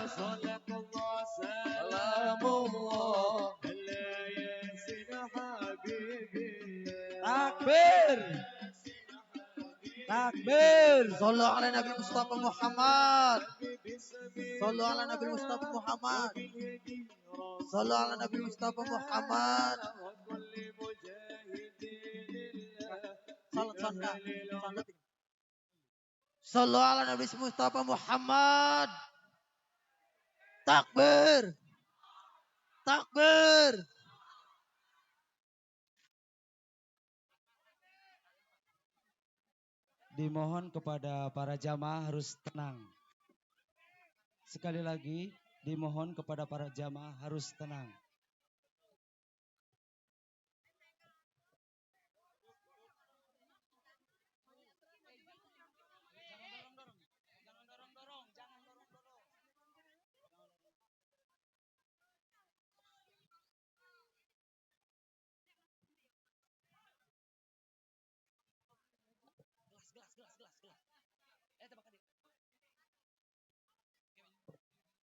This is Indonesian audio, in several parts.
صدق الله سلام الله على ياسين حبيبي Takbir. Takbir. Sallu ala Nabi Mustafa Muhammad. Sallu ala Nabi Mustafa Muhammad. Sallu ala Nabi Mustafa Muhammad. Sallu ala Nabi Mustafa Muhammad. Takbir. Takbir. Dimohon kepada para jamaah harus tenang. Sekali lagi, dimohon kepada para jamaah harus tenang.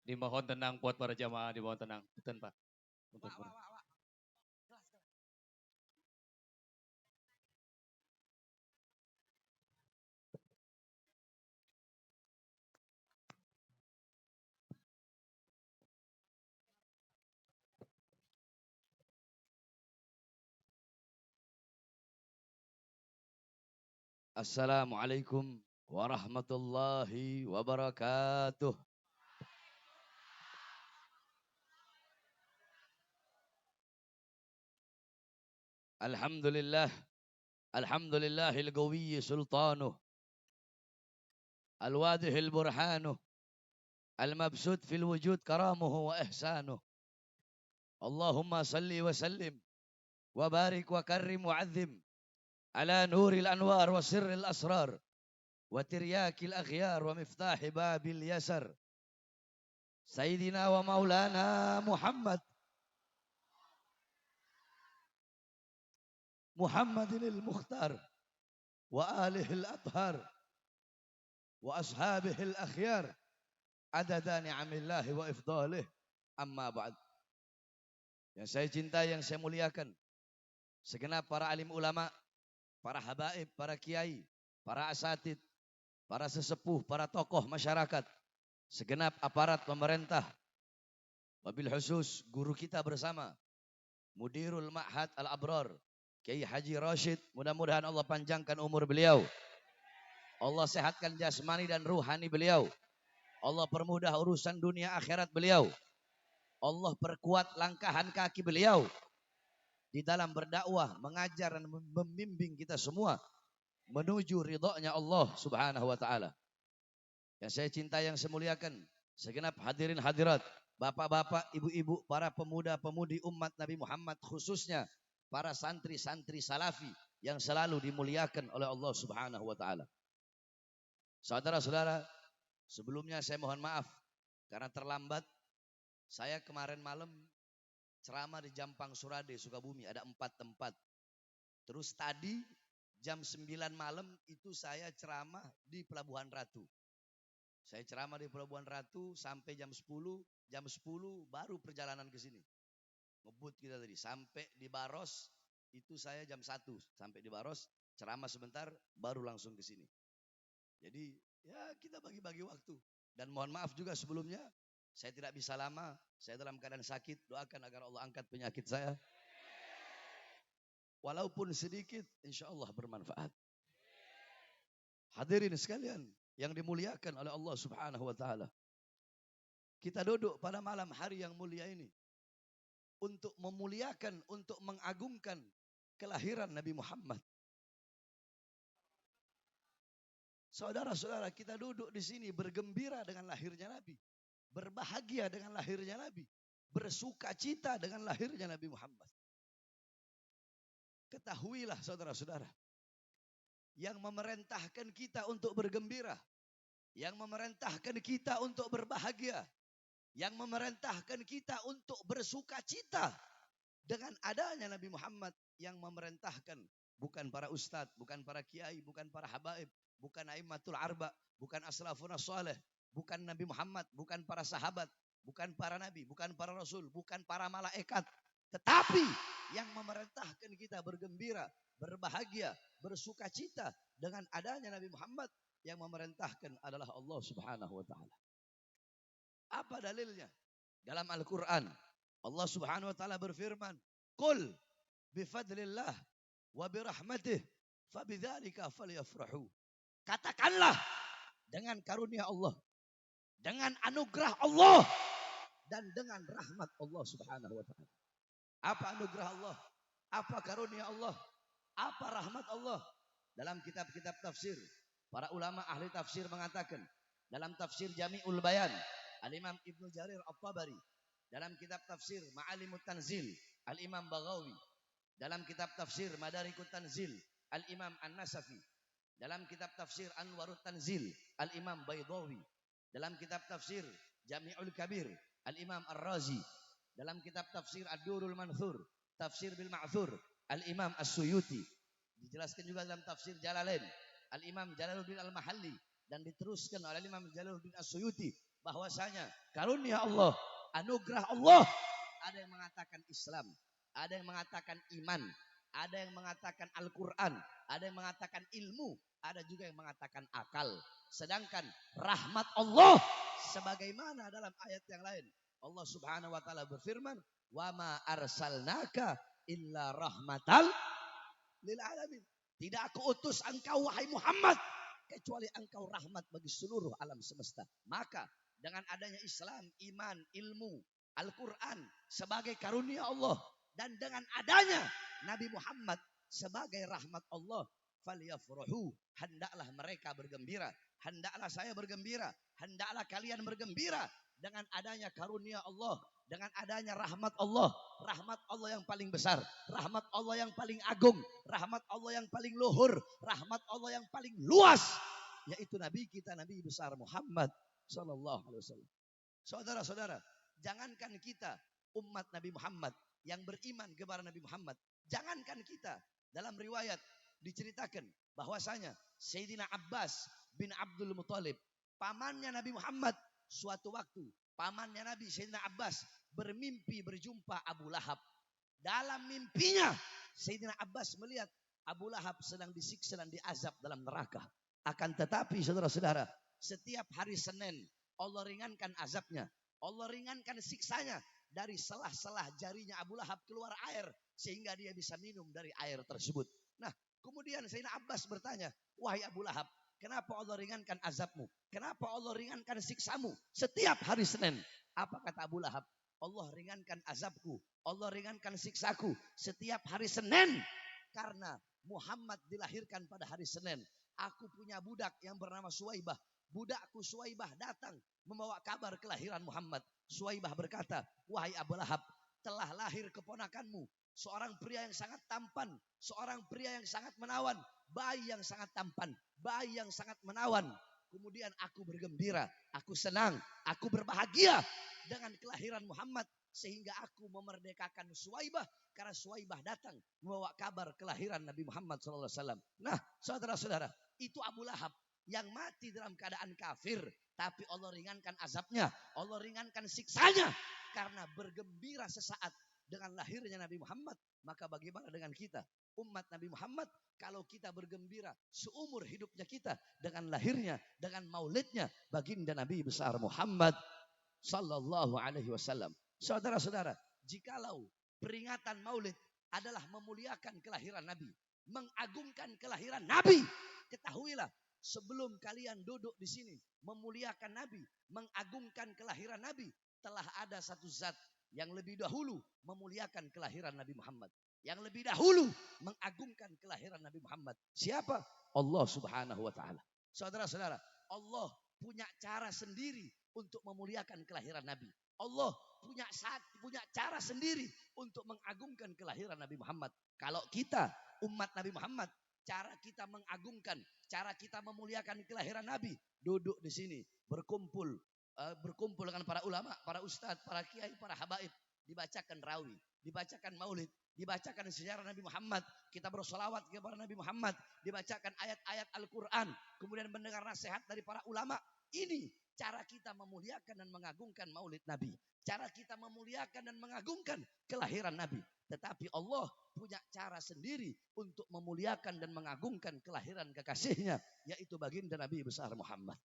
Dimohon tenang buat para jamaah, dimohon tenang. Punten, Pak. Punten, Pak. Assalamualaikum warahmatullahi wabarakatuh. Alhamdulillah. Alhamdulillahil qawiyyi sultanuh. Al-wadihil burhanuh. Al-mabsud fil wujud karamuhu wa ihsanuh. Allahumma salli wa sallim wa barik wa karrim wa azim ala nuril anwar wa sirril asrar wa tiryakil aghyar wa miftahi babil yasar Sayyidina wa maulana Muhammadinil Mukhtar wa alihil athhar wa ashabihil akhyar adada ni'amillahi wa ifdalih amma ba'd. Yang saya cintai, yang saya muliakan, segenap para alim ulama, para habaib, para kiai, para asatid, para sesepuh, para tokoh masyarakat, segenap aparat pemerintah, wabil khusus guru kita bersama, Mudirul Ma'had Al-Abrar, Kiai Haji Rashid, mudah-mudahan Allah panjangkan umur beliau, Allah sehatkan jasmani dan ruhani beliau, Allah permudah urusan dunia akhirat beliau, Allah perkuat langkahan kaki beliau di dalam berdakwah, mengajar dan membimbing kita semua menuju ridhonya Allah Subhanahu wa taala. Yang saya cintai, yang saya muliakan, segenap hadirin hadirat, bapak-bapak, ibu-ibu, para pemuda-pemudi umat Nabi Muhammad, khususnya para santri-santri salafi yang selalu dimuliakan oleh Allah Subhanahu wa taala. Saudara-saudara, sebelumnya saya mohon maaf karena terlambat. Saya kemarin malam ceramah di Jampang Surade, Sukabumi, ada 4 tempat. Terus tadi jam 9 malam itu saya ceramah di Pelabuhan Ratu. Saya ceramah di Pelabuhan Ratu sampai jam 10 baru perjalanan ke sini. Ngebut kita tadi, sampai di Baros itu saya jam 1, sampai di Baros, ceramah sebentar, baru langsung ke sini. Jadi ya kita bagi-bagi waktu. Dan mohon maaf juga sebelumnya, saya tidak bisa lama, saya dalam keadaan sakit, doakan agar Allah angkat penyakit saya. Walaupun sedikit, insya Allah bermanfaat. Hadirin sekalian yang dimuliakan oleh Allah Subhanahu wa taala. Kita duduk pada malam hari yang mulia ini untuk memuliakan, untuk mengagungkan kelahiran Nabi Muhammad. Saudara-saudara, kita duduk di sini bergembira dengan lahirnya Nabi, berbahagia dengan lahirnya Nabi, bersuka cita dengan lahirnya Nabi Muhammad. Ketahuilah saudara-saudara, yang memerintahkan kita untuk bergembira, yang memerintahkan kita untuk berbahagia, yang memerintahkan kita untuk bersuka cita dengan adanya Nabi Muhammad, yang memerintahkan bukan para ustadz, bukan para kiai, bukan para habaib, bukan aimatul arba, bukan aslafun saleh, bukan Nabi Muhammad, bukan para sahabat, bukan para nabi, bukan para rasul, bukan para malaikat. Tetapi yang memerintahkan kita bergembira, berbahagia, bersuka cita dengan adanya Nabi Muhammad, yang memerintahkan adalah Allah Subhanahu wa taala. Apa dalilnya? Dalam Al-Qur'an Allah Subhanahu wa taala berfirman, "Qul bifadlillah wa birahmatih fabidzalika falyafrahu." Katakanlah dengan karunia Allah, dengan anugerah Allah, dan dengan rahmat Allah Subhanahu wa taala. Apa anugerah Allah? Apa karunia Allah? Apa rahmat Allah? Dalam kitab-kitab tafsir, para ulama ahli tafsir mengatakan, dalam tafsir Jami'ul Bayan, Al-Imam Ibnu Jarir At-Tabari, dalam kitab tafsir Ma'alimut Tanzil, Al-Imam Baghawi, dalam kitab tafsir Madarikut Tanzil, Al-Imam An-Nasafi, dalam kitab tafsir Anwarut Tanzil, Al-Imam Baydawi, dalam kitab tafsir Jami'ul Kabir, Al-Imam Ar-Razi, dalam kitab tafsir Ad-Durul Manthur, Tafsir bil Ma'thur, Al-Imam As-Suyuti, dijelaskan juga dalam tafsir Jalalain, Al-Imam Jalaluddin Al-Mahalli, dan diteruskan oleh Imam Jalaluddin As-Suyuti, bahwasanya karunia Allah, anugerah Allah, ada yang mengatakan Islam, ada yang mengatakan iman, ada yang mengatakan Al-Quran, ada yang mengatakan ilmu, ada juga yang mengatakan akal. Sedangkan rahmat Allah, sebagaimana dalam ayat yang lain, Allah Subhanahu wa taala berfirman, "Wa ma arsalnaka illa rahmatal lil alamin." Tidak aku utus engkau wahai Muhammad kecuali engkau rahmat bagi seluruh alam semesta. Maka dengan adanya Islam, iman, ilmu, Al-Quran sebagai karunia Allah, dan dengan adanya Nabi Muhammad sebagai rahmat Allah, falyafrahu, hendaklah mereka bergembira, hendaklah saya bergembira, hendaklah kalian bergembira dengan adanya karunia Allah, dengan adanya rahmat Allah yang paling besar, rahmat Allah yang paling agung, rahmat Allah yang paling luhur, rahmat Allah yang paling luas, yaitu Nabi kita, Nabi besar Muhammad sallallahu alaihi wasallam. Saudara-saudara, jangankan kita umat Nabi Muhammad yang beriman kepada Nabi Muhammad, jangankan kita, dalam riwayat diceritakan bahwasanya Sayyidina Abbas bin Abdul Muthalib, pamannya Nabi Muhammad, suatu waktu pamannya Nabi Sayyidina Abbas bermimpi berjumpa Abu Lahab. Dalam mimpinya Sayyidina Abbas melihat Abu Lahab sedang disiksa dan diazab dalam neraka. Akan tetapi saudara-saudara, setiap hari Senin Allah ringankan azabnya, Allah ringankan siksanya. Dari selah-selah jarinya Abu Lahab keluar air sehingga dia bisa minum dari air tersebut. Nah, kemudian Sayyidina Abbas bertanya, "Wahai Abu Lahab, kenapa Allah ringankan azabmu? Kenapa Allah ringankan siksamu setiap hari Senin?" Apa kata Abu Lahab? "Allah ringankan azabku, Allah ringankan siksaku setiap hari Senin karena Muhammad dilahirkan pada hari Senin. Aku punya budak yang bernama Suwaibah. Budakku Suwaibah datang membawa kabar kelahiran Muhammad. Suwaibah berkata, 'Wahai Abu Lahab, telah lahir keponakanmu, seorang pria yang sangat tampan, seorang pria yang sangat menawan, bayi yang sangat tampan, bayi yang sangat menawan.' Kemudian aku bergembira, aku senang, aku berbahagia dengan kelahiran Muhammad, sehingga aku memerdekakan Suwaibah karena Suwaibah datang membawa kabar kelahiran Nabi Muhammad SAW." Nah, saudara-saudara, itu Abu Lahab yang mati dalam keadaan kafir, tapi Allah ringankan azabnya, Allah ringankan siksanya karena bergembira sesaat dengan lahirnya Nabi Muhammad. Maka bagaimana dengan kita, umat Nabi Muhammad, kalau kita bergembira seumur hidupnya kita dengan lahirnya, dengan maulidnya baginda Nabi besar Muhammad sallallahu alaihi wasallam. Saudara-saudara, jikalau peringatan maulid adalah memuliakan kelahiran Nabi, mengagungkan kelahiran Nabi, ketahuilah sebelum kalian duduk di sini memuliakan Nabi, mengagungkan kelahiran Nabi, telah ada satu zat yang lebih dahulu memuliakan kelahiran Nabi Muhammad, yang lebih dahulu mengagungkan kelahiran Nabi Muhammad. Siapa? Allah Subhanahu wa taala. Saudara-saudara, Allah punya cara sendiri untuk memuliakan kelahiran Nabi. Allah punya cara sendiri untuk mengagungkan kelahiran Nabi Muhammad. Kalau kita umat Nabi Muhammad, cara kita mengagungkan, cara kita memuliakan kelahiran Nabi, duduk di sini, berkumpul dengan para ulama, para ustadz, para kiai, para habaib, dibacakan rawi, dibacakan maulid, dibacakan sejarah Nabi Muhammad, kita bersolawat kepada Nabi Muhammad, dibacakan ayat-ayat Al-Quran, kemudian mendengar nasihat dari para ulama. Ini cara kita memuliakan dan mengagungkan maulid Nabi. Cara kita memuliakan dan mengagungkan kelahiran Nabi. Tetapi Allah punya cara sendiri untuk memuliakan dan mengagungkan kelahiran kekasihnya. Yaitu baginda Nabi besar Muhammad.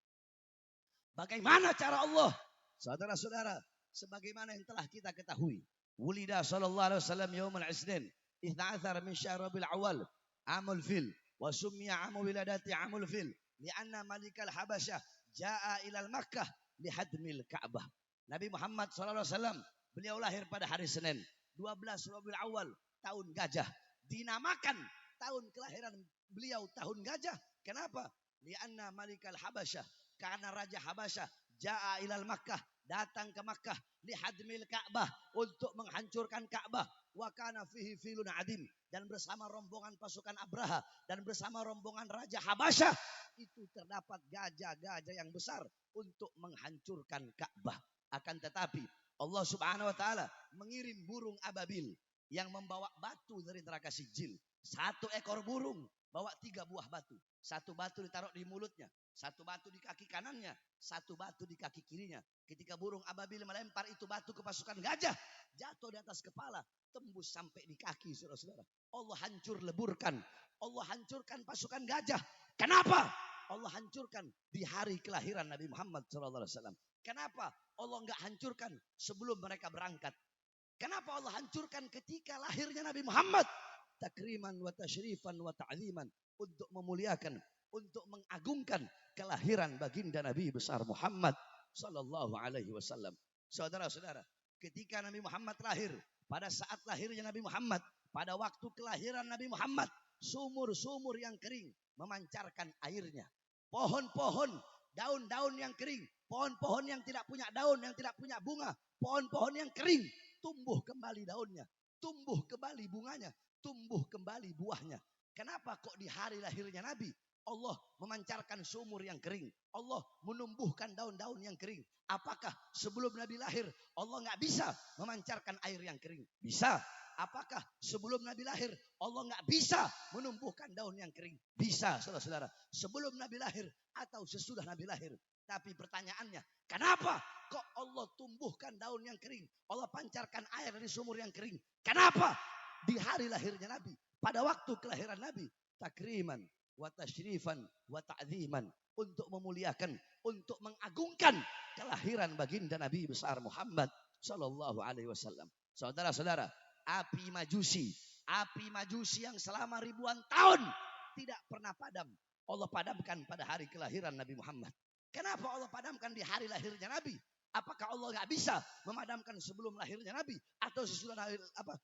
Bagaimana cara Allah? Saudara-saudara, sebagaimana yang telah kita ketahui. Wulida sallallahu alaihi wasallam yaumul isnin. 12 min syahr Rabiul Awal. Amul fil. Wa summiya amu wiladati amul fil. Lianna malikal habasyah ja'a ilal Makkah lihadmil Ka'bah. Nabi Muhammad SAW beliau lahir pada hari Senin 12 Rabiul Awal tahun gajah. Dinamakan tahun kelahiran beliau tahun gajah. Kenapa? Lianna malikal habasyah, karena raja Habasyah ja'a ilal Makkah, datang ke Makkah lihadmil Ka'bah, untuk menghancurkan Ka'bah. Wa kana fihi filun adim, dan bersama rombongan pasukan Abraha dan bersama rombongan raja Habasyah itu terdapat gajah-gajah yang besar untuk menghancurkan Ka'bah. Akan tetapi Allah Subhanahu wa taala mengirim burung ababil yang membawa batu dari neraka Sijil. Satu ekor burung bawa 3 buah batu. Satu batu ditaruh di mulutnya, satu batu di kaki kanannya, satu batu di kaki kirinya. Ketika burung ababil melempar itu batu ke pasukan gajah, jatuh di atas kepala, tembus sampai di kaki, saudara-saudara. Allah hancur leburkan. Allah hancurkan pasukan gajah. Kenapa? Allah hancurkan di hari kelahiran Nabi Muhammad SAW. Kenapa Allah enggak hancurkan sebelum mereka berangkat? Kenapa Allah hancurkan ketika lahirnya Nabi Muhammad? Takriman wa tashrifan wa ta'ziman, untuk memuliakan, untuk mengagungkan kelahiran baginda Nabi besar Muhammad sallallahu alaihi wasallam. Saudara-saudara, ketika Nabi Muhammad lahir, pada saat lahirnya Nabi Muhammad, pada waktu kelahiran Nabi Muhammad, sumur-sumur yang kering memancarkan airnya. Pohon-pohon, daun-daun yang kering, pohon-pohon yang tidak punya daun, yang tidak punya bunga, pohon-pohon yang kering, tumbuh kembali daunnya, tumbuh kembali bunganya, tumbuh kembali buahnya. Kenapa kok di hari lahirnya Nabi Allah memancarkan sumur yang kering, Allah menumbuhkan daun-daun yang kering? Apakah sebelum Nabi lahir Allah nggak bisa memancarkan air yang kering? Bisa. Apakah sebelum Nabi lahir Allah nggak bisa menumbuhkan daun yang kering? Bisa, saudara-saudara. Sebelum Nabi lahir atau sesudah Nabi lahir. Tapi pertanyaannya, kenapa kok Allah tumbuhkan daun yang kering? Allah pancarkan air dari sumur yang kering. Kenapa? Di hari lahirnya Nabi, pada waktu kelahiran Nabi, takriman wa tashrifan wa ta'ziman, untuk memuliakan, untuk mengagungkan kelahiran baginda Nabi besar Muhammad sallallahu alaihi wasallam. Saudara-saudara, api majusi yang selama ribuan tahun tidak pernah padam, Allah padamkan pada hari kelahiran Nabi Muhammad. Kenapa Allah padamkan di hari lahirnya Nabi? Apakah Allah nggak bisa memadamkan sebelum lahirnya Nabi atau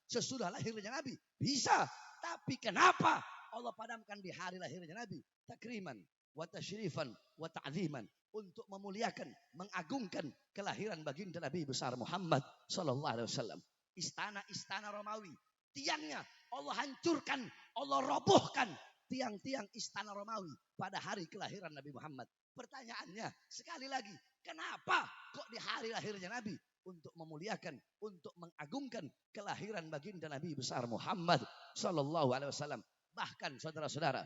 sesudah lahirnya Nabi? Bisa. Tapi kenapa Allah padamkan di hari lahirnya Nabi? Takriman wa tashrifan wa ta'ziman, untuk memuliakan, mengagungkan kelahiran baginda Nabi besar Muhammad sallallahu alaihi wasallam. Istana-istana Romawi, tiangnya Allah hancurkan, Allah robohkan tiang-tiang istana Romawi pada hari kelahiran Nabi Muhammad. Pertanyaannya sekali lagi, kenapa kok di hari lahirnya Nabi? Untuk memuliakan, untuk mengagungkan kelahiran baginda Nabi besar Muhammad sallallahu alaihi wasallam. Bahkan saudara-saudara,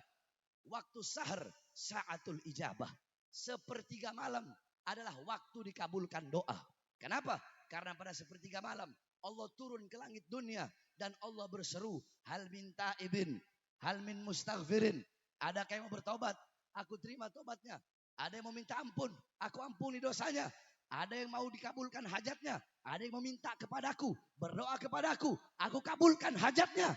waktu sahar saatul ijabah, sepertiga malam adalah waktu dikabulkan doa. Kenapa? Karena pada sepertiga malam Allah turun ke langit dunia dan Allah berseru, hal min taibin, hal min mustaghfirin. Adakah yang mau bertobat? Aku terima tobatnya. Ada yang mau minta ampun, aku ampuni dosanya. Ada yang mau dikabulkan hajatnya, ada yang meminta kepadaku, berdoa kepadaku, aku kabulkan hajatnya.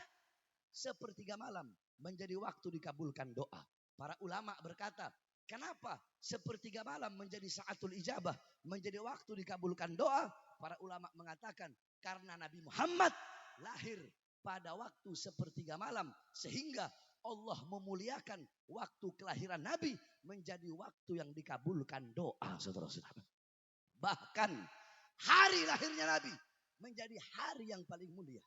Sepertiga malam menjadi waktu dikabulkan doa. Para ulama berkata, kenapa sepertiga malam menjadi saatul ijabah, menjadi waktu dikabulkan doa? Para ulama mengatakan, karena Nabi Muhammad lahir pada waktu sepertiga malam, sehingga Allah memuliakan waktu kelahiran Nabi menjadi waktu yang dikabulkan doa, saudara-saudara. Bahkan hari lahirnya Nabi menjadi hari yang paling mulia.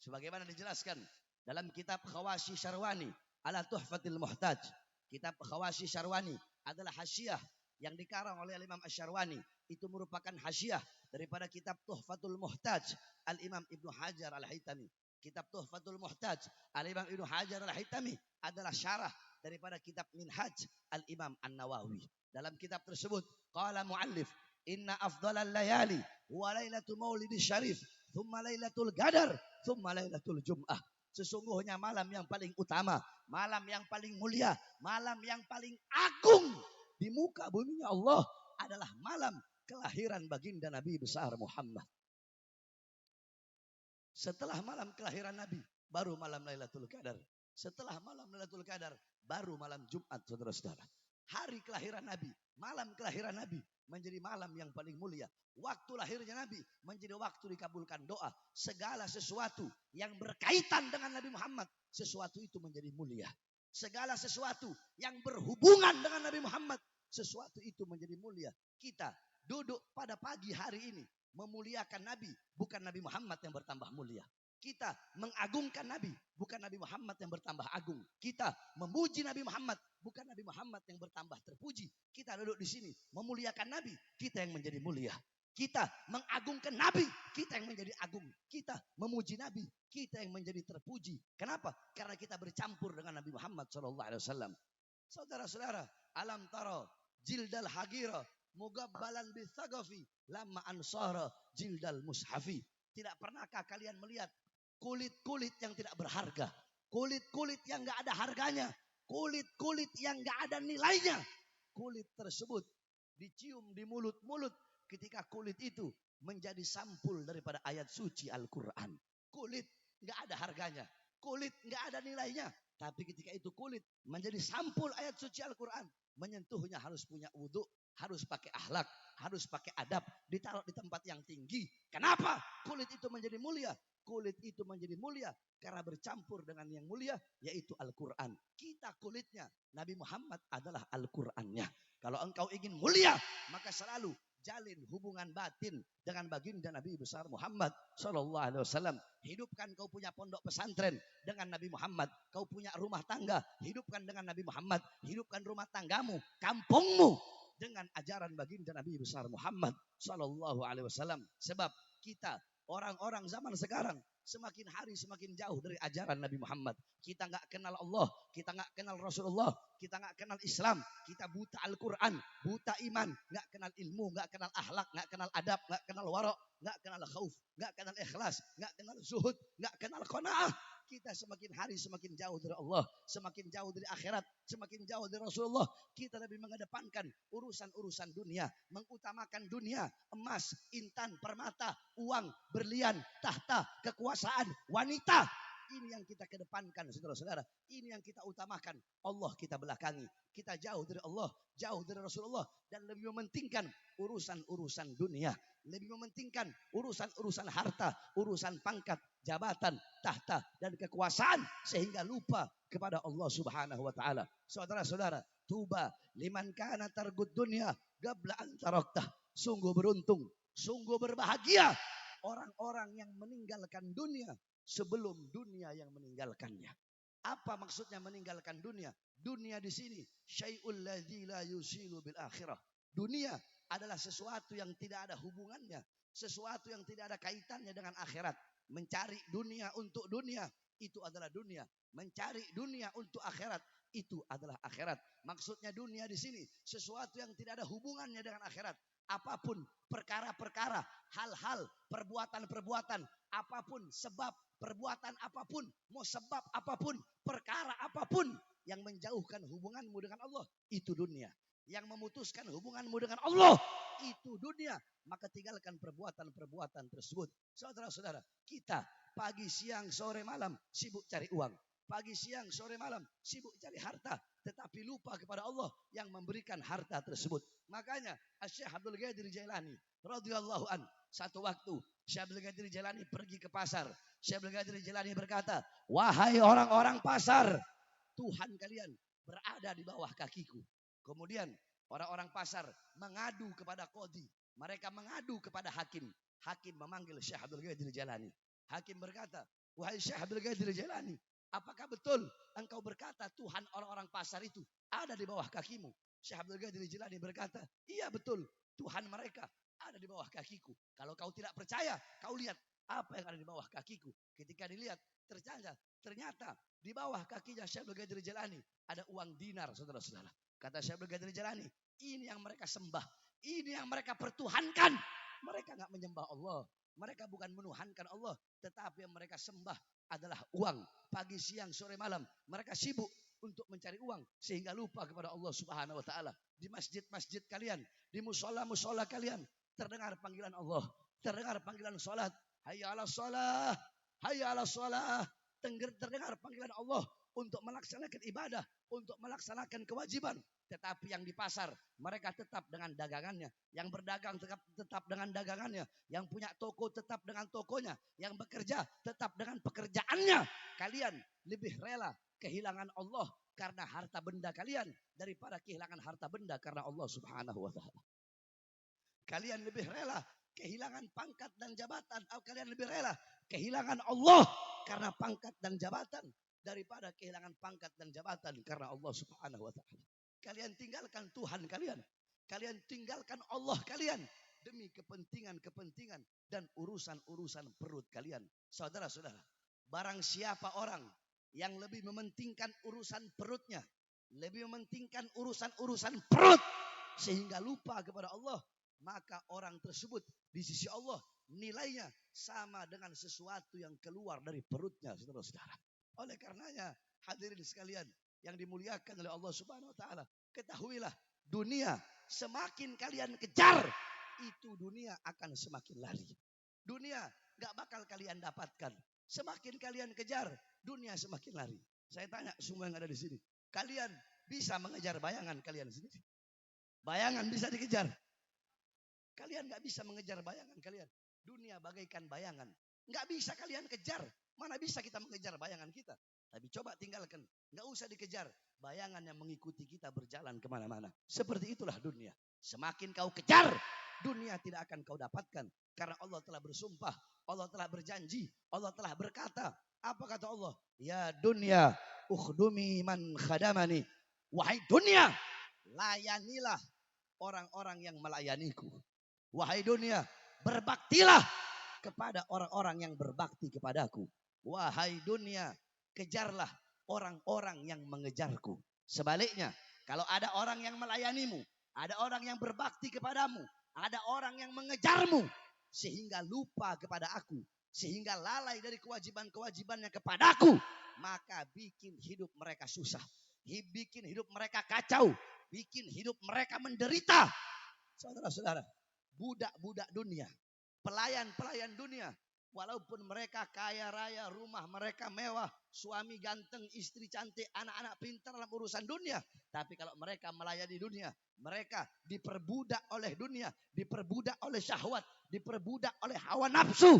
Sebagaimana dijelaskan dalam kitab Khawashi Syarwani ala Tuhfatil Muhtaj. Kitab Khawashi Syarwani adalah hasyiah yang dikarang oleh Imam Asy-Syarwani. Itu merupakan hasyiah daripada kitab Tuhfatul Muhtaj Al-Imam Ibnu Hajar Al-Haytami. Kitab Tuhfatul Muhtaj Al-Imam Ibnu Hajar Al-Haytami adalah syarah daripada kitab Minhaj Al-Imam An-Nawawi. Dalam kitab tersebut, qala muallif, inna afdalal layali wa lailatul maulidis syarif, thumma lailatul qadar, thumma lailatul jum'ah. Sesungguhnya malam yang paling utama, malam yang paling mulia, malam yang paling agung di muka buminya Allah adalah malam kelahiran baginda Nabi besar Muhammad. Setelah malam kelahiran Nabi, baru malam Lailatul Qadar. Setelah malam Lailatul Qadar, baru malam Jumat, saudara-saudara. Hari kelahiran Nabi, malam kelahiran Nabi menjadi malam yang paling mulia. Waktu lahirnya Nabi menjadi waktu dikabulkan doa. Segala sesuatu yang berkaitan dengan Nabi Muhammad, sesuatu itu menjadi mulia. Segala sesuatu yang berhubungan dengan Nabi Muhammad, sesuatu itu menjadi mulia. Kita duduk pada pagi hari ini memuliakan Nabi, bukan Nabi Muhammad yang bertambah mulia. Kita mengagungkan Nabi, bukan Nabi Muhammad yang bertambah agung. Kita memuji Nabi Muhammad, bukan Nabi Muhammad yang bertambah terpuji. Kita duduk di sini memuliakan Nabi, kita yang menjadi mulia. Kita mengagungkan Nabi, kita yang menjadi agung. Kita memuji Nabi, kita yang menjadi terpuji. Kenapa? Karena kita bercampur dengan Nabi Muhammad SAW. Saudara-saudara, alam tara jildal hagira mugabbalan bisagafi lama ansara jildal mushafi. Tidak pernahkah kalian melihat kulit-kulit yang tidak berharga, kulit-kulit yang gak ada harganya, kulit-kulit yang gak ada nilainya? Kulit tersebut dicium di mulut-mulut ketika kulit itu menjadi sampul daripada ayat suci Al-Quran. Kulit gak ada harganya, kulit gak ada nilainya. Tapi ketika itu kulit menjadi sampul ayat suci Al-Quran, menyentuhnya harus punya wudhu, harus pakai akhlak, harus pakai adab, ditaruh di tempat yang tinggi. Kenapa? Kulit itu menjadi mulia. Kulit itu menjadi mulia karena bercampur dengan yang mulia, yaitu Al-Quran. Kita kulitnya, Nabi Muhammad adalah Al-Qurannya. Kalau engkau ingin mulia, maka selalu jalin hubungan batin dengan baginda Nabi besar Muhammad SAW. Hidupkan kau punya pondok pesantren dengan Nabi Muhammad. Kau punya rumah tangga, hidupkan dengan Nabi Muhammad. Hidupkan rumah tanggamu, kampungmu dengan ajaran baginda Nabi besar Muhammad SAW. Sebab kita orang-orang zaman sekarang semakin hari semakin jauh dari ajaran Nabi Muhammad. Kita nggak kenal Allah, kita nggak kenal Rasulullah, kita nggak kenal Islam, kita buta Al-Quran, buta iman, nggak kenal ilmu, nggak kenal akhlak, nggak kenal adab, nggak kenal warok, nggak kenal khauf, nggak kenal ikhlas, nggak kenal zuhud, nggak kenal qanaah. Kita semakin hari semakin jauh dari Allah, semakin jauh dari akhirat, semakin jauh dari Rasulullah. Kita lebih mengedepankan urusan-urusan dunia, mengutamakan dunia, emas, intan, permata, uang, berlian, tahta, kekuasaan, wanita. Ini yang kita kedepankan, saudara-saudara. Ini yang kita utamakan. Allah kita belakangi. Kita jauh dari Allah, jauh dari Rasulullah, dan lebih mementingkan urusan-urusan dunia, lebih mementingkan urusan-urusan harta, urusan pangkat, jabatan, tahta, dan kekuasaan, sehingga lupa kepada Allah Subhanahu wa taala. Saudara-saudara, tuba liman kana targud dunya qabla an taraktah. Sungguh beruntung, sungguh berbahagia orang-orang yang meninggalkan dunia sebelum dunia yang meninggalkannya. Apa maksudnya meninggalkan dunia? Dunia di sini syai'ul ladzi la yusilu bil akhirah. Dunia adalah sesuatu yang tidak ada hubungannya, sesuatu yang tidak ada kaitannya dengan akhirat. Mencari dunia untuk dunia, itu adalah dunia. Mencari dunia untuk akhirat, itu adalah akhirat. Maksudnya dunia di sini sesuatu yang tidak ada hubungannya dengan akhirat. Apapun perkara-perkara, hal-hal, perbuatan-perbuatan, apapun sebab perbuatan apapun, mau sebab apapun, perkara apapun yang menjauhkan hubunganmu dengan Allah, itu dunia. Yang memutuskan hubunganmu dengan Allah, itu dunia. Maka tinggalkan perbuatan-perbuatan tersebut. Saudara-saudara, kita pagi, siang, sore, malam sibuk cari uang. Pagi, siang, sore, malam sibuk cari harta, tetapi lupa kepada Allah yang memberikan harta tersebut. Makanya Syekh Abdul Qadir Jailani radhiyallahu an, satu waktu Syekh Abdul Qadir Jailani pergi ke pasar. Syekh Abdul Qadir Jailani berkata, "Wahai orang-orang pasar, Tuhan kalian berada di bawah kakiku." Kemudian orang-orang pasar mengadu kepada qadhi. Mereka mengadu kepada hakim. Hakim memanggil Syekh Abdul Qadir Jailani. Hakim berkata, "Wahai Syekh Abdul Qadir Jailani, apakah betul engkau berkata Tuhan orang-orang pasar itu ada di bawah kakimu?" Syekh Abdul Qadir Jailani berkata, "Iya betul, Tuhan mereka ada di bawah kakiku. Kalau kau tidak percaya, kau lihat apa yang ada di bawah kakiku." Ketika dilihat, ternyata di bawah kakinya Syekh Abdul Qadir Jailani ada uang dinar, saudara-saudara. Kata Syekh Abdul Qadir Jalani, ini yang mereka sembah, ini yang mereka pertuhankan. Mereka nggak menyembah Allah, mereka bukan menuhankan Allah, tetapi yang mereka sembah adalah uang. Pagi, siang, sore, malam mereka sibuk untuk mencari uang sehingga lupa kepada Allah Subhanahu wa taala. Di masjid-masjid kalian, di musola-musola kalian terdengar panggilan Allah, terdengar panggilan salat, hayya 'alas shalah, hayya 'alas shalah. Terdengar panggilan Allah untuk melaksanakan ibadah, untuk melaksanakan kewajiban. Tetapi yang di pasar, mereka tetap dengan dagangannya. Yang berdagang tetap dengan dagangannya. Yang punya toko tetap dengan tokonya. Yang bekerja tetap dengan pekerjaannya. Kalian lebih rela kehilangan Allah karena harta benda kalian daripada kehilangan harta benda karena Allah Subhanahu wa taala. Kalian lebih rela kehilangan pangkat dan jabatan, atau kalian lebih rela kehilangan Allah karena pangkat dan jabatan daripada kehilangan pangkat dan jabatan karena Allah Subhanahu wa taala. Kalian tinggalkan Tuhan kalian, kalian tinggalkan Allah kalian demi kepentingan-kepentingan dan urusan-urusan perut kalian. Saudara-saudara, barang siapa orang yang lebih mementingkan urusan perutnya, lebih mementingkan urusan-urusan perut sehingga lupa kepada Allah, maka orang tersebut di sisi Allah nilainya sama dengan sesuatu yang keluar dari perutnya, saudara-saudara. Oleh karenanya, hadirin sekalian yang dimuliakan oleh Allah Subhanahu wa taala, ketahuilah dunia semakin kalian kejar, itu dunia akan semakin lari. Dunia gak bakal kalian dapatkan. Semakin kalian kejar, dunia semakin lari. Saya tanya semua yang ada di sini, kalian bisa mengejar bayangan kalian sendiri? Bayangan bisa dikejar? Kalian gak bisa mengejar bayangan kalian. Dunia bagaikan bayangan, gak bisa kalian kejar. Mana bisa kita mengejar bayangan kita? Tapi coba tinggalkan, gak usah dikejar. Bayangan yang mengikuti kita berjalan kemana-mana. Seperti itulah dunia. Semakin kau kejar, dunia tidak akan kau dapatkan. Karena Allah telah bersumpah, Allah telah berjanji, Allah telah berkata. Apa kata Allah? Ya dunia, ukhdumi man khadamani. Wahai dunia, layanilah orang-orang yang melayaniku. Wahai dunia, berbaktilah kepada orang-orang yang berbakti kepadaku. Wahai dunia, kejarlah orang-orang yang mengejarku. Sebaliknya, kalau ada orang yang melayanimu, ada orang yang berbakti kepadamu, ada orang yang mengejarmu, sehingga lupa kepada aku, sehingga lalai dari kewajiban-kewajibannya kepadaku, maka bikin hidup mereka susah, bikin hidup mereka kacau, bikin hidup mereka menderita. Saudara-saudara, budak-budak dunia, pelayan-pelayan dunia, walaupun mereka kaya raya, rumah mereka mewah, suami ganteng, istri cantik, anak-anak pintar dalam urusan dunia. Tapi kalau mereka melayani dunia, mereka diperbudak oleh dunia, diperbudak oleh syahwat, diperbudak oleh hawa nafsu.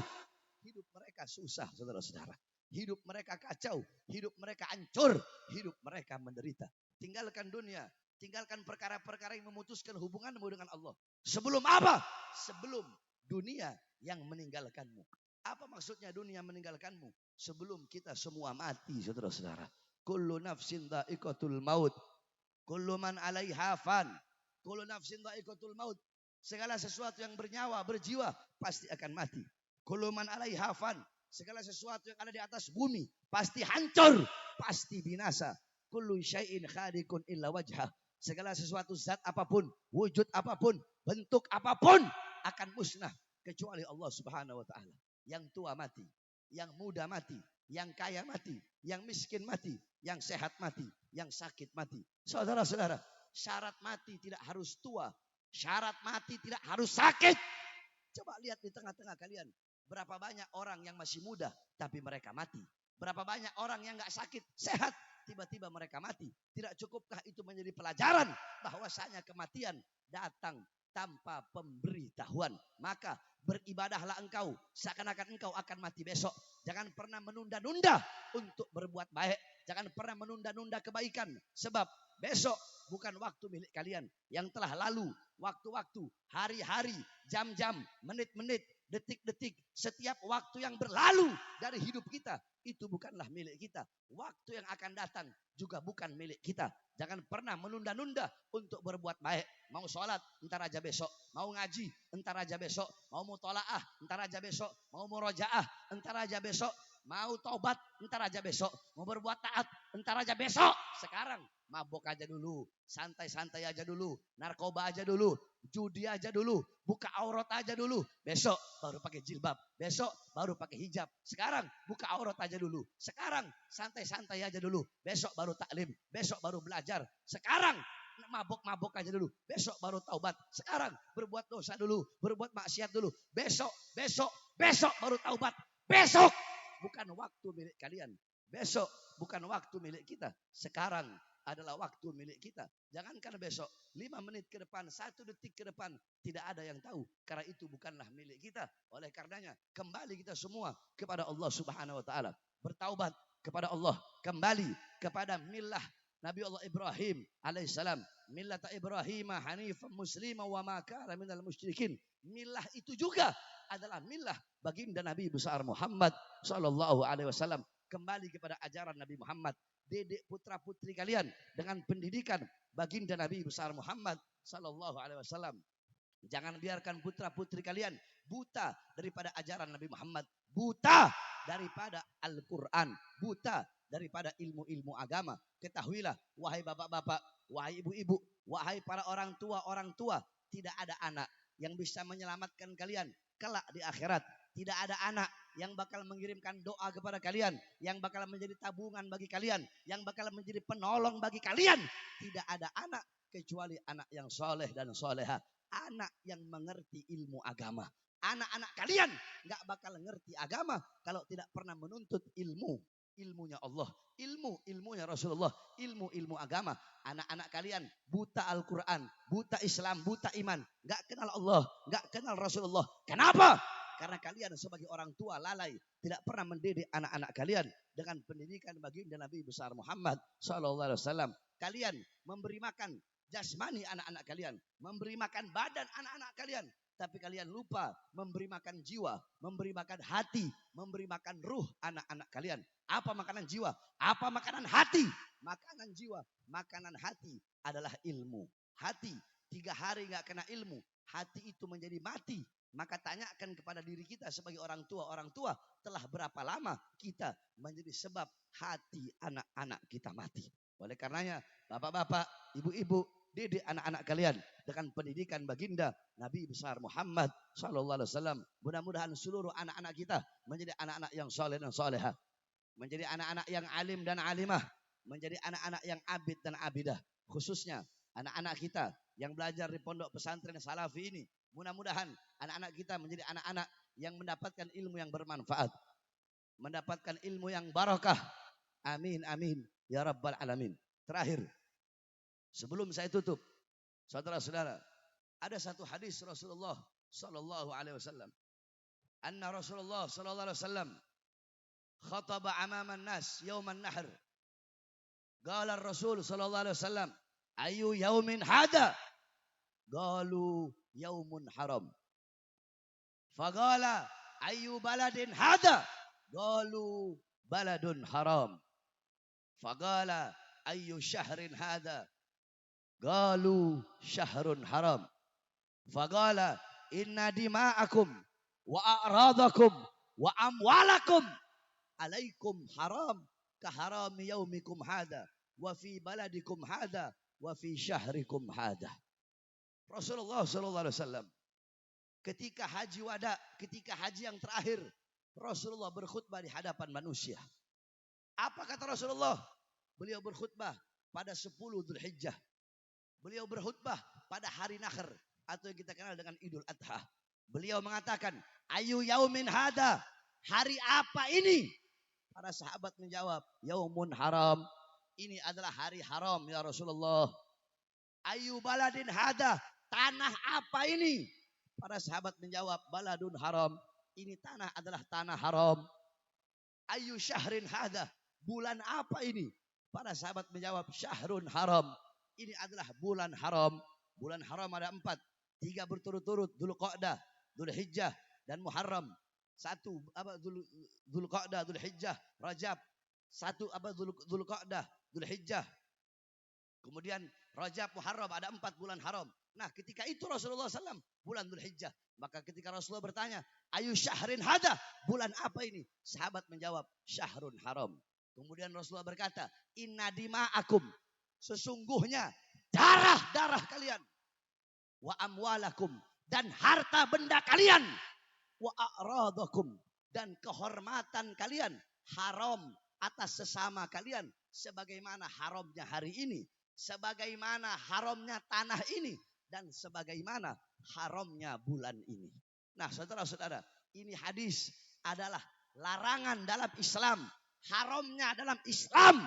Hidup mereka susah, saudara-saudara. Hidup mereka kacau, hidup mereka hancur, hidup mereka menderita. Tinggalkan dunia, tinggalkan perkara-perkara yang memutuskan hubunganmu dengan Allah. Sebelum apa? Sebelum dunia yang meninggalkanmu. Apa maksudnya dunia meninggalkanmu? Sebelum kita semua mati, saudara-saudara. Kullu nafsin dha'iqatul maut. Kullu man 'alaiha fan. Kullu nafsin dha'iqatul maut. Segala sesuatu yang bernyawa, berjiwa pasti akan mati. Kullu man 'alaiha fan. Segala sesuatu yang ada di atas bumi pasti hancur, pasti binasa. Kullu syai'in khaliqun illa wajhah. Segala sesuatu zat apapun, wujud apapun, bentuk apapun akan musnah kecuali Allah Subhanahu wa taala. Yang tua mati, yang muda mati, yang kaya mati, yang miskin mati, yang sehat mati, yang sakit mati. Saudara-saudara, syarat mati tidak harus tua, syarat mati tidak harus sakit. Coba lihat di tengah-tengah kalian, berapa banyak orang yang masih muda tapi mereka mati. Berapa banyak orang yang gak sakit, sehat, tiba-tiba mereka mati. Tidak cukupkah itu menjadi pelajaran bahwasanya kematian datang tanpa pemberitahuan? Maka beribadahlah engkau seakan-akan engkau akan mati besok. Jangan pernah menunda-nunda untuk berbuat baik. Jangan pernah menunda-nunda kebaikan. Sebab besok bukan waktu milik kalian. Yang telah lalu, waktu-waktu, hari-hari, jam-jam, menit-menit, detik-detik, setiap waktu yang berlalu dari hidup kita, itu bukanlah milik kita. Waktu yang akan datang juga bukan milik kita. Jangan pernah menunda-nunda untuk berbuat baik. Mau sholat, entar aja besok. Mau ngaji, entar aja besok. Mau mutolaah, entar aja besok. Mau murojaah, entar aja besok. Mau taubat, entar aja besok. Mau berbuat taat, entar aja besok. Sekarang mabok aja dulu, santai-santai aja dulu, narkoba aja dulu, judi aja dulu, buka aurat aja dulu. Besok baru pakai jilbab, besok baru pakai hijab. Sekarang buka aurat aja dulu, sekarang santai-santai aja dulu, besok baru taklim, besok baru belajar. Sekarang mabok-mabok aja dulu, besok baru taubat. Sekarang berbuat dosa dulu, berbuat maksiat dulu, besok baru taubat. Besok bukan waktu milik kalian. Besok bukan waktu milik kita. Sekarang adalah waktu milik kita. Jangankan besok, 5 menit ke depan, 1 detik ke depan, tidak ada yang tahu. Karena itu bukanlah milik kita. Oleh karenanya, kembali kita semua kepada Allah Subhanahu wa taala. Bertaubat kepada Allah, kembali kepada millah Nabi Allah Ibrahim alaihissalam. Millata Ibrahim hanifan muslima wa ma kana minal musyrikin. Millah itu juga adalah millah baginda Nabi besar Muhammad sallallahu alaihi wasallam. Kembali kepada ajaran Nabi Muhammad. Dedek putra putri kalian dengan pendidikan baginda Nabi besar Muhammad sallallahu alaihi wasallam. Jangan biarkan putra putri kalian buta daripada ajaran Nabi Muhammad, buta daripada Al-Quran, buta daripada ilmu-ilmu agama. Ketahuilah wahai bapak-bapak, wahai ibu-ibu, wahai para orang tua, tidak ada anak yang bisa menyelamatkan kalian kelak di akhirat. Tidak ada anak yang bakal mengirimkan doa kepada kalian, yang bakal menjadi tabungan bagi kalian, yang bakal menjadi penolong bagi kalian. Tidak ada anak kecuali anak yang soleh dan soleha, anak yang mengerti ilmu agama. Anak-anak kalian nggak bakal ngerti agama kalau tidak pernah menuntut ilmunya Allah, ilmunya Rasulullah, ilmu agama. Anak-anak kalian buta Al-Quran, buta Islam, buta iman, nggak kenal Allah, nggak kenal Rasulullah. Kenapa? Karena kalian sebagai orang tua lalai, tidak pernah mendidik anak-anak kalian dengan pendidikan baginda Nabi besar Muhammad sallallahu alaihi wasallam. Kalian memberi makan jasmani anak-anak kalian, memberi makan badan anak-anak kalian, tapi kalian lupa memberi makan jiwa, memberi makan hati, memberi makan ruh anak-anak kalian. Apa makanan jiwa? Apa makanan hati? Makanan jiwa, makanan hati adalah ilmu. Hati 3 hari nggak kena ilmu, hati itu menjadi mati. Maka tanyakan kepada diri kita sebagai orang tua telah berapa lama kita menjadi sebab hati anak-anak kita mati. Oleh karenanya bapak-bapak, ibu-ibu, didik anak-anak kalian dengan pendidikan baginda Nabi besar Muhammad sallallahu alaihi wasallam. Mudah-mudahan seluruh anak-anak kita menjadi anak-anak yang soleh dan soleha, menjadi anak-anak yang alim dan alimah, menjadi anak-anak yang abid dan abidah. Khususnya anak-anak kita yang belajar di pondok pesantren Salafi ini. Mudah-mudahan anak-anak kita menjadi anak-anak yang mendapatkan ilmu yang bermanfaat, mendapatkan ilmu yang barakah. Amin, amin, ya rabbal alamin. Terakhir, sebelum saya tutup, saudara-saudara, ada satu hadis Rasulullah sallallahu alaihi wasallam. Anna Rasulullah sallallahu alaihi wasallam khataba amaman nas yauman nahr. Qala Rasul sallallahu alaihi wasallam, ayu yaumin hada? Qalu yaumun haram. Faqala ayu baladin hada? Qalu baladun haram. Faqala ayu syahrin hada? Qalu syahrun haram. Faqala inna dima'akum wa a'radakum wa amwalakum alaikum haram kaharami yaumikum hada wa fi baladikum hada wa fi syahrikum hada. Rasulullah sallallahu alaihi wasallam ketika haji wada, ketika haji yang terakhir, Rasulullah berkhutbah di hadapan manusia. Apa kata Rasulullah? Beliau berkhutbah pada 10 Dzulhijjah. Beliau berkhutbah pada hari Nahr atau yang kita kenal dengan Idul Adha. Beliau mengatakan, ayu yaumin hada? Hari apa ini? Para sahabat menjawab, yaumun haram. Ini adalah hari haram ya Rasulullah. Ayu baladin hada? Tanah apa ini? Para sahabat menjawab, baladun haram. Ini tanah adalah tanah haram. Ayu syahrin hada? Bulan apa ini? Para sahabat menjawab, syahrun haram. Ini adalah bulan haram. Bulan haram ada 4. 3 berturut-turut, Dzulqa'dah, Dzulhijjah, dan Muharram. 1 Dzulqa'dah, Dzulhijjah, Rajab. 1 Dzulqa'dah, Dzulhijjah. Kemudian Rajab, Muharram, ada 4 bulan haram. Nah ketika itu Rasulullah SAW bulan Dzulhijjah. Maka ketika Rasulullah bertanya, ayu syahrin hada? Bulan apa ini? Sahabat menjawab, syahrun haram. Kemudian Rasulullah berkata, inna dima'akum. Sesungguhnya darah-darah kalian, wa amwalakum, dan harta benda kalian, wa a'radakum, dan kehormatan kalian haram atas sesama kalian, sebagaimana haramnya hari ini, sebagaimana haramnya tanah ini, dan sebagaimana haramnya bulan ini. Nah, saudara-saudara, ini hadis adalah larangan dalam Islam, haramnya dalam Islam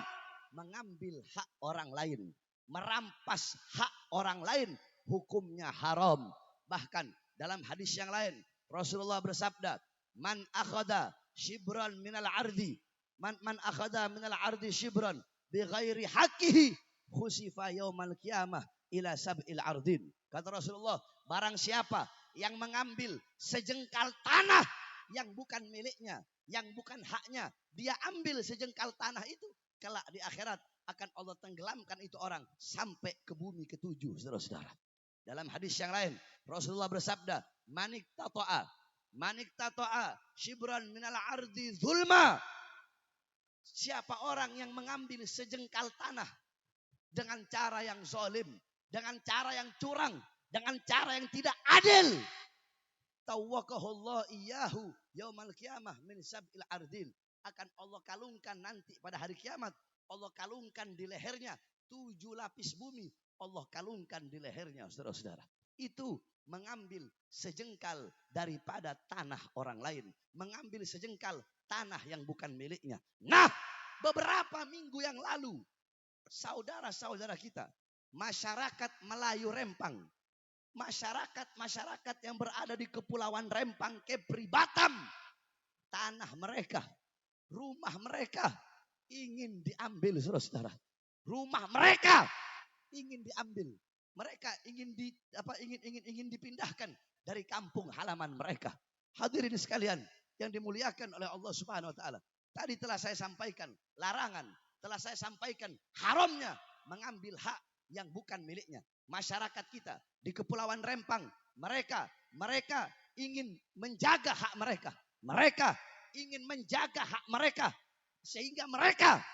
mengambil hak orang lain, merampas hak orang lain, hukumnya haram. Bahkan dalam hadis yang lain Rasulullah bersabda, man akhadha shibran minal ardi, man akhadha minal ardi shibran bighairi haqqihi khusifa yaumal qiyamah ila sab'il ardin. Kata Rasulullah, barang siapa yang mengambil sejengkal tanah yang bukan miliknya, yang bukan haknya, dia ambil sejengkal tanah itu, kelak di akhirat akan Allah tenggelamkan itu orang sampai ke bumi ketujuh, saudara-saudara. Dalam hadis yang lain Rasulullah bersabda, manik tato'a shibran minal ardi zulma. Siapa orang yang mengambil sejengkal tanah dengan cara yang zalim, dengan cara yang curang, dengan cara yang tidak adil, tawwaqahullah iyyahu yaumal qiyamah min sab'il ardin, akan Allah kalungkan nanti pada hari kiamat, Allah kalungkan di lehernya 7 lapis bumi, Allah kalungkan di lehernya, saudara-saudara. Itu mengambil sejengkal daripada tanah orang lain, mengambil sejengkal tanah yang bukan miliknya. Nah, beberapa minggu yang lalu, saudara-saudara kita, masyarakat Melayu Rempang, masyarakat yang berada di Kepulauan Rempang, Kepri, Batam, tanah mereka, rumah mereka ingin diambil, saudara-saudara. Rumah mereka ingin diambil. Mereka ingin dipindahkan dari kampung halaman mereka. Hadirin sekalian yang dimuliakan oleh Allah Subhanahu wa taala. Tadi telah saya sampaikan larangan, telah saya sampaikan haramnya mengambil hak yang bukan miliknya. Masyarakat kita di Kepulauan Rempang, mereka ingin menjaga hak mereka. Mereka ingin menjaga hak mereka sehingga mereka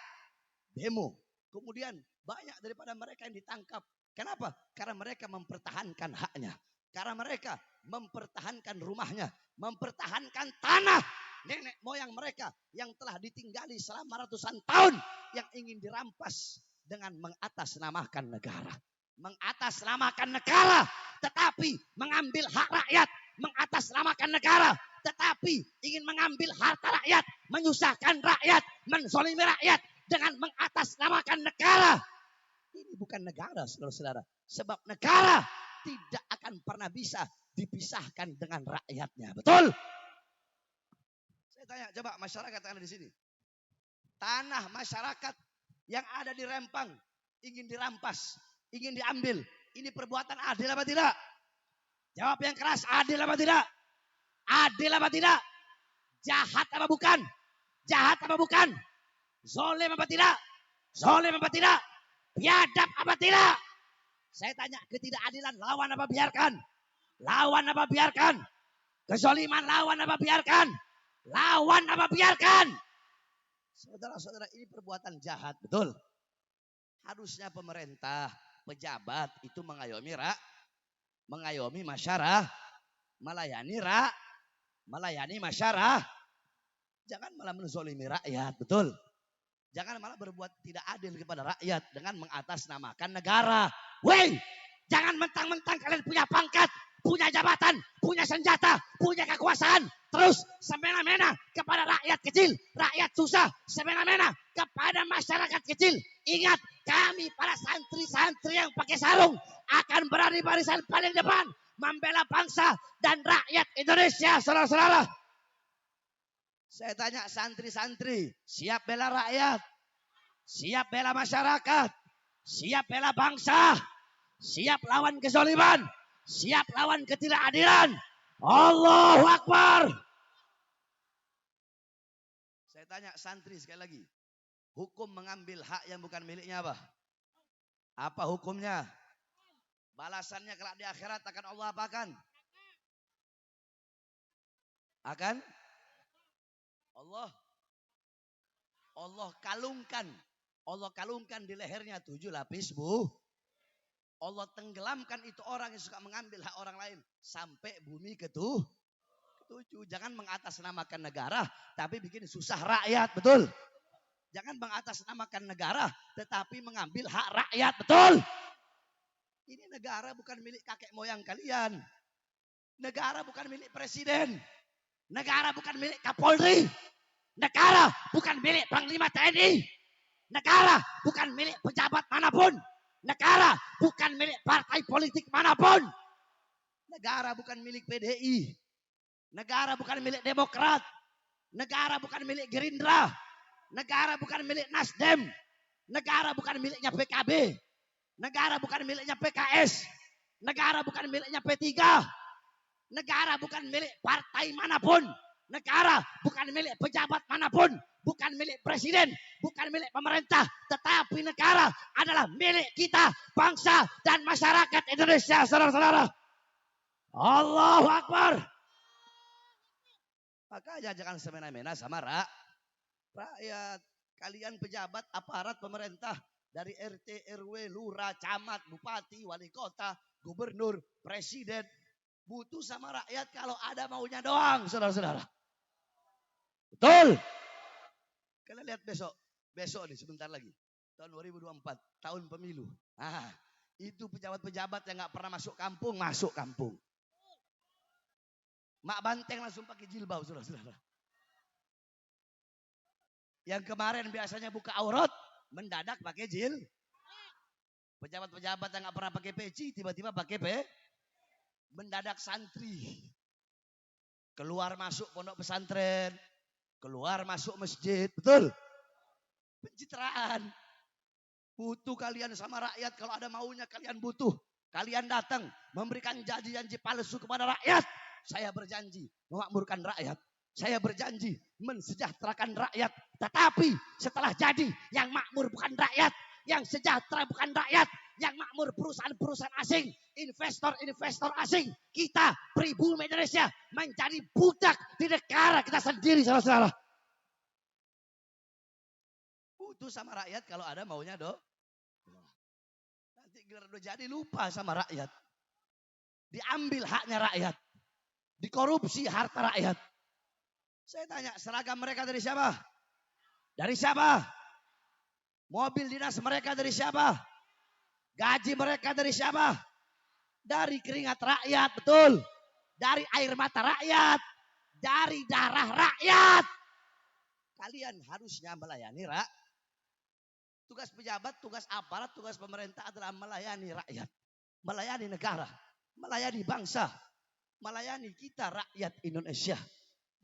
demo. Kemudian banyak daripada mereka yang ditangkap. Kenapa? Karena mereka mempertahankan haknya. Karena mereka mempertahankan rumahnya, mempertahankan tanah nenek moyang mereka yang telah ditinggali selama ratusan tahun, yang ingin dirampas dengan mengatasnamakan negara. Mengatasnamakan negara, tetapi mengambil hak rakyat. Mengatasnamakan negara, tetapi ingin mengambil harta rakyat, menyusahkan rakyat, menzalimi rakyat dengan mengatasnamakan negara. Ini bukan negara, saudara-saudara. Sebab negara tidak akan pernah bisa dipisahkan dengan rakyatnya. Betul? Saya tanya, coba masyarakat yang ada di sini. Tanah masyarakat yang ada di Rempang ingin dirampas, ingin diambil. Ini perbuatan adil apa tidak? Jawab yang keras, adil apa tidak? Adil apa tidak? Jahat apa bukan? Jahat apa bukan? Zolim apa tidak? Zolim apa tidak? Biadab apa tidak? Saya tanya, ketidakadilan lawan apa biarkan? Lawan apa biarkan? Kezoliman lawan apa biarkan? Lawan apa biarkan? Saudara-saudara, ini perbuatan jahat, betul? Harusnya pemerintah, pejabat itu mengayomi masyarakat, melayani masyarakat. Jangan malah menzolimi rakyat, betul? Jangan malah berbuat tidak adil kepada rakyat dengan mengatasnamakan negara. Woi, jangan mentang-mentang kalian punya pangkat, punya jabatan, punya senjata, punya kekuasaan, terus semena-mena kepada rakyat kecil, rakyat susah, semena-mena kepada masyarakat kecil. Ingat, kami para santri-santri yang pakai sarung akan berada di barisan paling depan, membela bangsa dan rakyat Indonesia, saudara-saudara. Saya tanya santri-santri, siap bela rakyat, siap bela masyarakat, siap bela bangsa, siap lawan kezaliman, siap lawan ketidakadilan. Allahu Akbar. Saya tanya santri sekali lagi, hukum mengambil hak yang bukan miliknya apa? Apa hukumnya? Balasannya kelak di akhirat akan Allah apakan? Akan Allah kalungkan, Allah kalungkan di lehernya 7 lapis, Bu. Allah tenggelamkan itu orang yang suka mengambil hak orang lain sampai bumi ketujuh. Jangan mengatasnamakan negara tapi bikin susah rakyat, betul? Jangan mengatasnamakan negara tetapi mengambil hak rakyat, betul? Ini negara bukan milik kakek moyang kalian. Negara bukan milik presiden. Negara bukan milik Kapolri. Negara bukan milik Panglima TNI. Negara bukan milik pejabat manapun. Negara bukan milik partai politik manapun. Negara bukan milik PDI. Negara bukan milik Demokrat. Negara bukan milik Gerindra. Negara bukan milik Nasdem. Negara bukan miliknya PKB. Negara bukan miliknya PKS. Negara bukan miliknya P3. Negara bukan milik partai manapun. Negara bukan milik pejabat manapun. Bukan milik presiden. Bukan milik pemerintah. Tetapi negara adalah milik kita. Bangsa dan masyarakat Indonesia. Saudara-saudara. Allahu Akbar. Makanya jangan semena-mena sama rakyat. Kalian pejabat aparat pemerintah. Dari RT, RW, lurah, camat, bupati, wali kota, gubernur, presiden. Butuh sama rakyat kalau ada maunya doang, saudara-saudara. Betul. Kalian lihat besok nih sebentar lagi. Tahun 2024, tahun pemilu. Itu pejabat-pejabat yang gak pernah masuk kampung. Mak Banteng langsung pakai jilbab, saudara-saudara. Yang kemarin biasanya buka aurat, mendadak pakai Pejabat-pejabat yang gak pernah pakai peci, tiba-tiba pakai mendadak santri. Keluar masuk pondok pesantren. Keluar masuk masjid. Betul? Pencitraan. Butuh kalian sama rakyat. Kalau ada maunya kalian butuh. Kalian datang memberikan janji-janji palsu kepada rakyat. Saya berjanji memakmurkan rakyat. Saya berjanji mensejahterakan rakyat. Tetapi setelah jadi yang makmur bukan rakyat. Yang sejahtera bukan rakyat. Yang makmur perusahaan-perusahaan asing. Investor-investor asing. Kita pribumi Indonesia menjadi budak di negara kita sendiri, saudara-saudara. Butuh sama rakyat kalau ada maunya Nanti gelar udah jadi lupa sama rakyat. Diambil haknya rakyat. Dikorupsi harta rakyat. Saya tanya, seragam mereka dari siapa? Dari siapa? Mobil dinas mereka dari siapa? Gaji mereka dari siapa? Dari keringat rakyat, betul. Dari air mata rakyat. Dari darah rakyat. Kalian harusnya melayani rakyat. Tugas pejabat, tugas aparat, tugas pemerintah adalah melayani rakyat. Melayani negara. Melayani bangsa. Melayani kita rakyat Indonesia.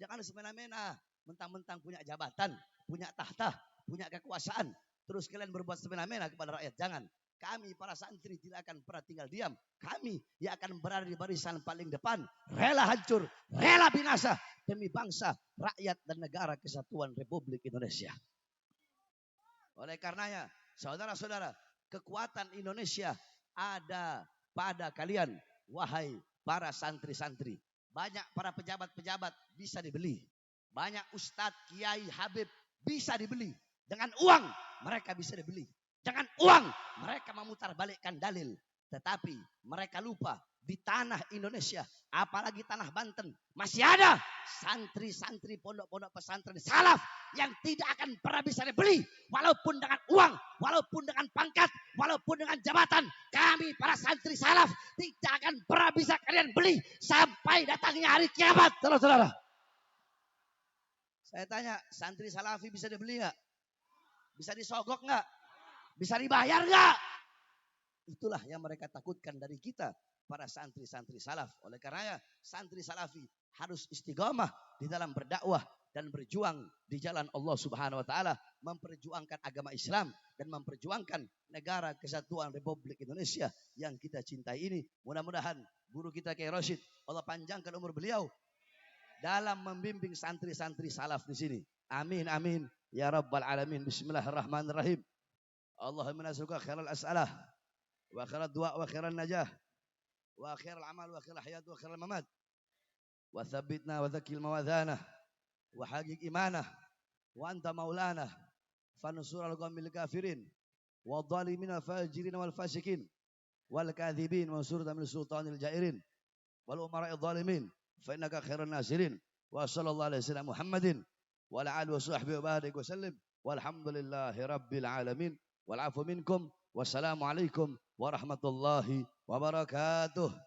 Jangan semena-mena. Mentang-mentang punya jabatan. Punya tahta. Punya kekuasaan. Terus kalian berbuat semena-mena kepada rakyat. Jangan. Kami para santri tidak akan pernah tinggal diam. Kami yang akan berada di barisan paling depan. Rela hancur. Rela binasa. Demi bangsa, rakyat dan negara kesatuan Republik Indonesia. Oleh karenanya, saudara-saudara. Kekuatan Indonesia ada pada kalian. Wahai para santri-santri. Banyak para pejabat-pejabat bisa dibeli. Banyak ustadz, kiai, habib bisa dibeli. Dengan uang mereka bisa dibeli. Dengan uang mereka memutarbalikkan dalil. Tetapi mereka lupa di tanah Indonesia. Apalagi tanah Banten. Masih ada santri-santri pondok-pondok pesantren salaf. Yang tidak akan pernah bisa dibeli. Walaupun dengan uang. Walaupun dengan pangkat. Walaupun dengan jabatan. Kami para santri salaf tidak akan pernah bisa kalian beli. Sampai datangnya hari kiamat. Saudara-saudara. Saya tanya, santri salafi bisa dibeli gak? Bisa disogok gak? Bisa dibayar gak? Itulah yang mereka takutkan dari kita. Para santri-santri salaf. Oleh karenanya santri salafi harus istiqamah di dalam berdakwah. Dan berjuang di jalan Allah Subhanahu Wa Taala. Memperjuangkan agama Islam. Dan memperjuangkan negara kesatuan Republik Indonesia. Yang kita cintai ini. Mudah-mudahan guru kita Kiai Rashid. Allah panjangkan umur beliau. Dalam membimbing santri-santri salaf di sini. Amin, amin. Ya Rabbal Alamin. Bismillahirrahmanirrahim. Allahumma nas'aluka khairal as'alah. Wa khairal du'a wa khairal najah. Wa khairal amal wa khairal hayat wa khairal mamat. Wa thabbitna wa zakil mawadhana. Wa haqiq imanah. Wa anta maulana. fanusur al-qawmil kafirin wa dhalimin al fajirin wal fasikin wal kadhibin wa surda min sultanil jairin wal umara'id dhalimin fa innaka khairan nasirin wa sallallahu alaihi wasallam Muhammadin wa ala alihi wa sahbihi wa barik wa sallim walhamdulillahi rabbil alamin wal afu minkum wassalamu alaikum warahmatullahi wabarakatuh.